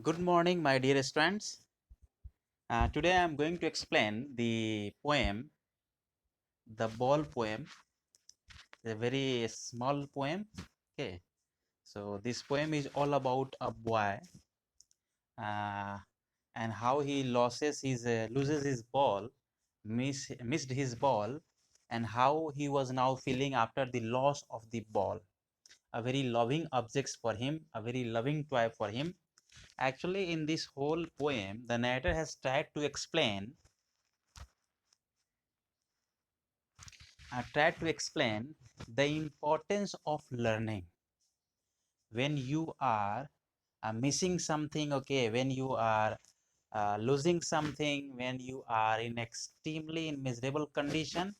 Good morning, my dear students. Today I am going to explain the poem, the ball poem, a very small poem. Okay, so this poem is all about a boy uh, and how he loses his ball, missed his ball, and how he was now feeling after the loss of the ball. A very loving object for him, a very loving toy for him. Actually, in this whole poem, the narrator has tried to explain the importance of learning when you are missing something, okay, when you are losing something, when you are in extremely miserable condition.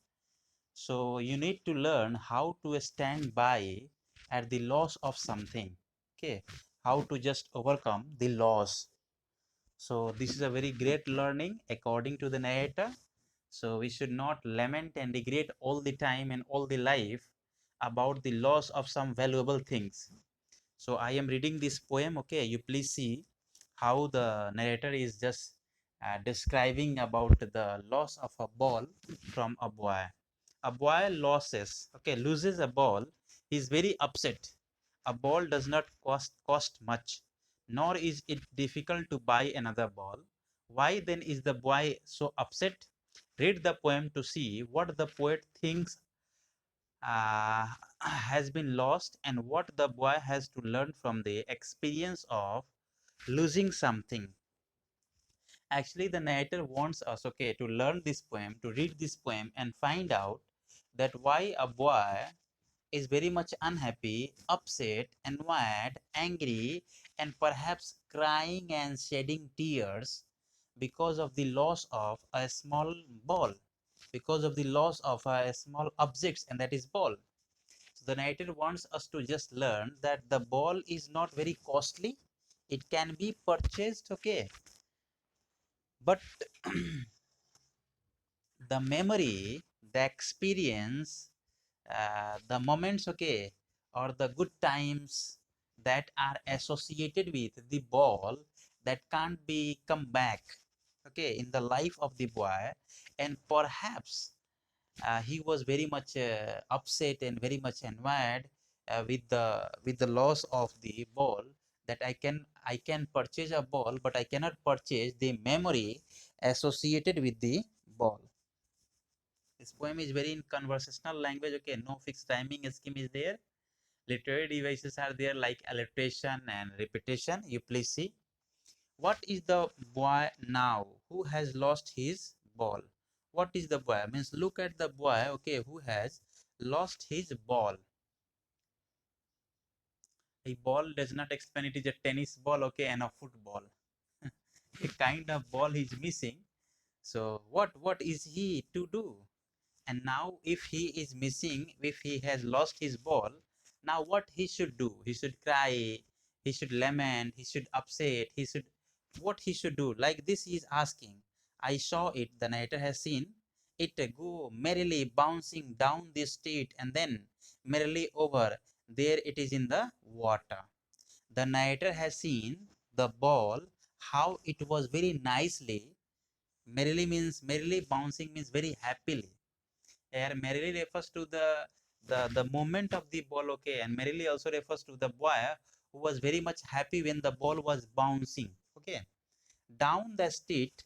So you need to learn how to stand by at the loss of something, okay, how to just overcome the loss. So this is a very great learning according to the narrator. So we should not lament and regret all the time and all the life about the loss of some valuable things. So I am reading this poem. Okay, you please see how the narrator is just describing about the loss of a ball from a boy. A boy loses a ball. He is very upset. A ball does not cost much, nor is it difficult to buy another ball. Why then is the boy so upset? Read the poem to see what the poet thinks has been lost and what the boy has to learn from the experience of losing something. Actually, the narrator wants us, okay, to learn this poem, to read this poem and find out that why a boy is very much unhappy, upset, annoyed, angry, and perhaps crying and shedding tears because of the loss of a small ball, because of the loss of a small object, and that is ball. So the narrator wants us to just learn that the ball is not very costly. It can be purchased, okay, but the memory, the experience, the moments, okay, or the good times that are associated with the ball that can't be come back, okay, in the life of the boy. And perhaps he was very much upset and very much annoyed with the loss of the ball, that I can purchase a ball but I cannot purchase the memory associated with the ball. This poem is very in conversational language, okay, no fixed timing scheme is there. Literary devices are there like alliteration and repetition. You please see. What is the boy now who has lost his ball? What is the boy? Means look at the boy, okay, who has lost his ball. A ball does not explain it is a tennis ball, okay, and a football. A kind of ball is missing. So what is he to do? And now if he is missing, if he has lost his ball, now what he should do? He should cry, he should lament, he should upset, he should, what he should do? Like this he is asking. I saw it, the narrator has seen it go merrily bouncing down the street and then merrily over there it is in the water. The narrator has seen the ball, how it was very nicely, merrily means merrily, bouncing means very happily. Here merrily refers to the movement of the ball, okay, and merrily also refers to the boy who was very much happy when the ball was bouncing, okay, down the street,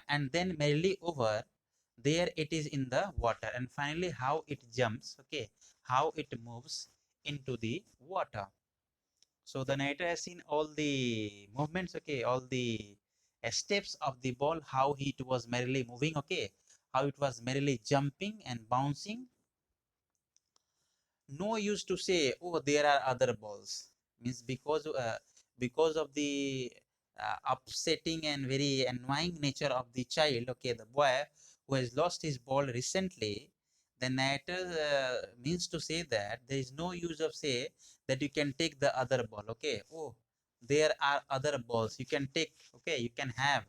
and then merrily over there it is in the water, and finally how it jumps, okay, how it moves into the water. So the narrator has seen all the movements, okay, all the steps of the ball, how it was merrily moving, okay, how it was merrily jumping and bouncing. No use to say, oh, there are other balls. Means because of the upsetting and very annoying nature of the child, okay, the boy who has lost his ball recently, the narrator means to say that there is no use of say that you can take the other ball, okay, oh, there are other balls you can take, okay, you can have.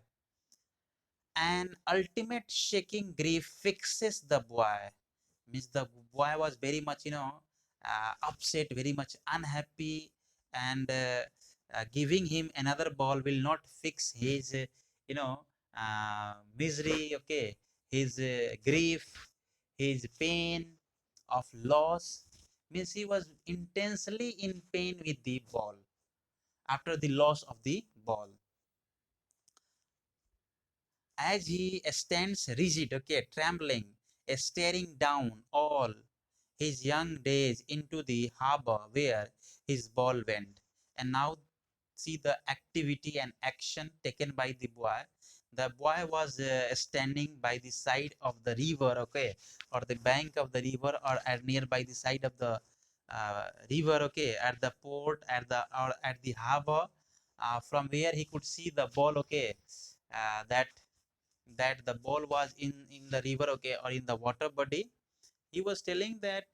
An ultimate shaking grief fixes the boy. Means the boy was very much upset, very much unhappy, and giving him another ball will not fix his you know misery, okay, his grief, his pain of loss. Means he was intensely in pain with the ball after the loss of the ball. As he stands rigid, okay, trembling, staring down all his young days into the harbor where his ball went. And now see the activity and action taken by the boy. The boy was standing by the side of the river, okay, or the bank of the river, or at nearby the side of the river, okay, at the port, at the or at the harbor, from where he could see the ball, okay, that the ball was in the river, okay, or in the water body. He was telling that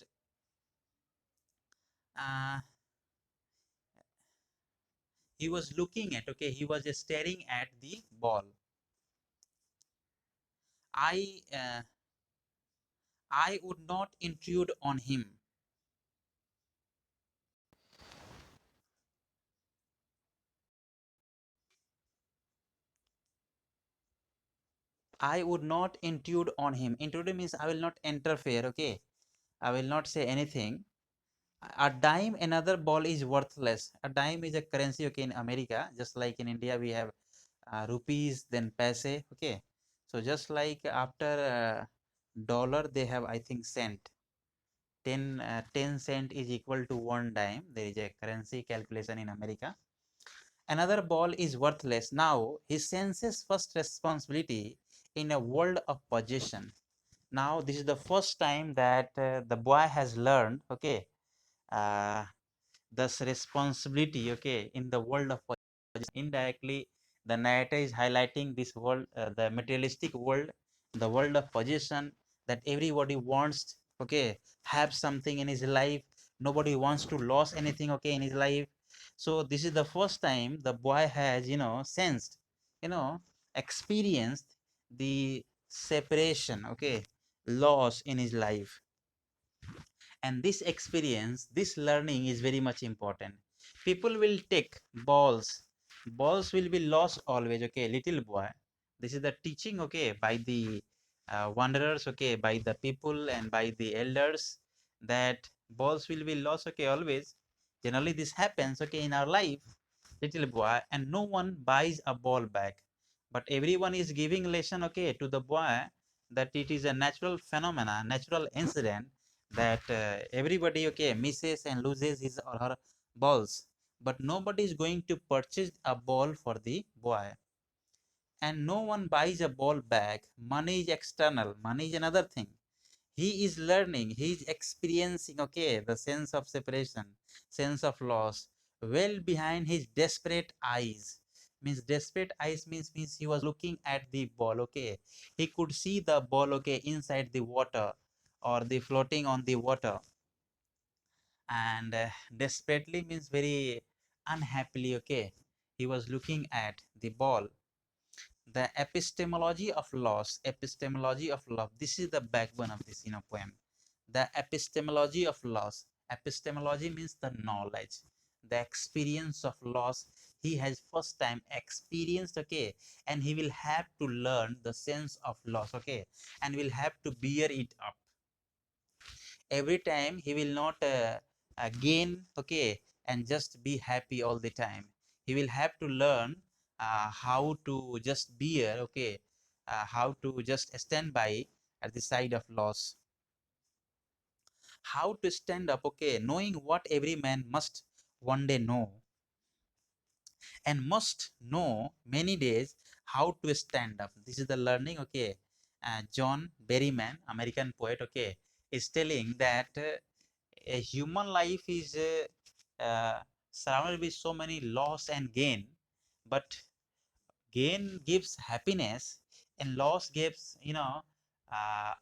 uh, he was looking at, okay, he was staring at the ball. I uh, i would not intrude on him. I would not intrude on him. Intrude means I will not interfere, okay, I will not say anything. A dime another ball is worthless. A dime is a currency, okay, in America, just like in India we have rupees, then paise, okay. So just like after dollar they have, I think, cent. 10 cent is equal to 1 dime. There is a currency calculation in America. Another ball is worthless. Now he senses first responsibility in a world of possession. Now this is the first time that the boy has learned, okay, uh, thus responsibility, okay, in the world of possession. Indirectly the narrator is highlighting this world, the materialistic world, the world of possession, that everybody wants, okay, have something in his life. Nobody wants to lose anything, okay, in his life. So this is the first time the boy has, sensed, you know experienced the separation, okay, loss in his life. And this experience, this learning is very much important. People will take balls will be lost always, okay, little boy. This is the teaching, okay, by the wanderers, okay, by the people and by the elders, that balls will be lost, okay, always. Generally this happens, okay, in our life, little boy, and no one buys a ball back, but everyone is giving lesson, okay, to the boy, that it is a natural phenomena, natural incident, that everybody, okay, misses and loses his or her balls, but nobody is going to purchase a ball for the boy, and no one buys a ball back. Money is external, money is another thing. He is learning, he is experiencing, okay, the sense of separation, sense of loss, well behind his desperate eyes. Means desperate eyes means he was looking at the ball, okay, he could see the ball, okay, inside the water, or the floating on the water. And desperately means very unhappily, okay, he was looking at the ball. The epistemology of loss, epistemology of love, this is the backbone of this poem. The epistemology of loss. Epistemology means the knowledge, the experience of loss. He has first time experienced, okay, and he will have to learn the sense of loss, okay, and will have to bear it up. Every time he will not gain, okay, and just be happy all the time. He will have to learn how to just bear, okay, how to just stand by at the side of loss, how to stand up, okay, knowing what every man must one day know, and must know many days how to stand up. This is the learning, okay. John Berryman, American poet, okay, is telling that a human life is surrounded with so many loss and gain, but gain gives happiness and loss gives,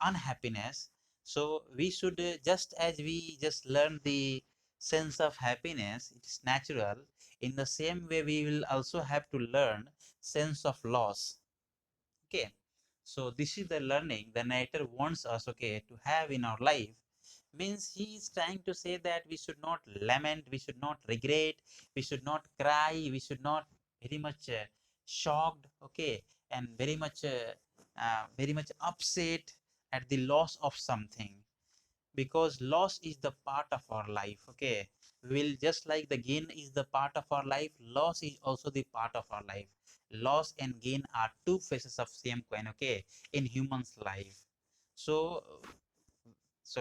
unhappiness. So we should, just as we just learn the sense of happiness, it is natural, in the same way we will also have to learn sense of loss, okay. So this is the learning the narrator wants us, okay, to have in our life, Means he is trying to say that we should not lament, we should not regret, we should not cry, we should not very much shocked, okay, and very much upset at the loss of something, because loss is the part of our life, okay. Will just like the gain is the part of our life, loss is also the part of our life. Loss and gain are two faces of same coin, okay, in humans life. So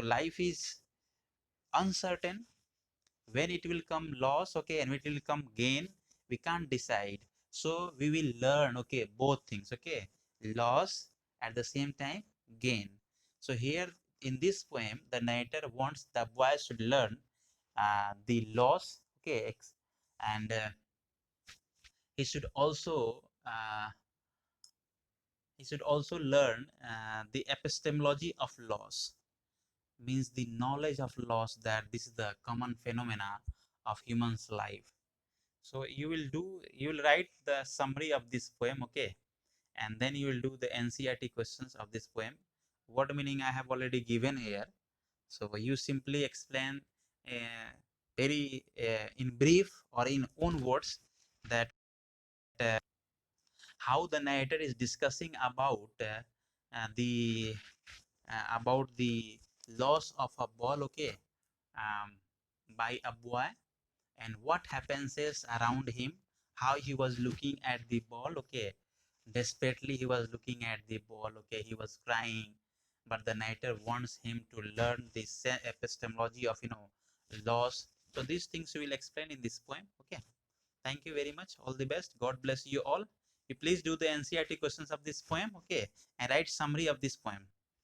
life is uncertain. When it will come loss, okay, and it will come gain, we can't decide. So we will learn, okay, both things, okay, loss at the same time gain. So here in this poem, the narrator wants the boy should learn the loss, okay, and he should also learn the epistemology of loss, means the knowledge of loss, that this is the common phenomena of human's life. So you will write the summary of this poem, okay, and then you will do the NCERT questions of this poem. What meaning I have already given here. So you simply explain very in brief or in own words that how the narrator is discussing the about the loss of a ball, okay, um, by a boy, and what happens is around him, how he was looking at the ball, okay, desperately he was looking at the ball, okay, he was crying, but the narrator wants him to learn the epistemology of loss. So these things we will explain in this poem, okay. Thank you very much, all the best, God bless you all. You please do the NCERT questions of this poem, okay, and write summary of this poem.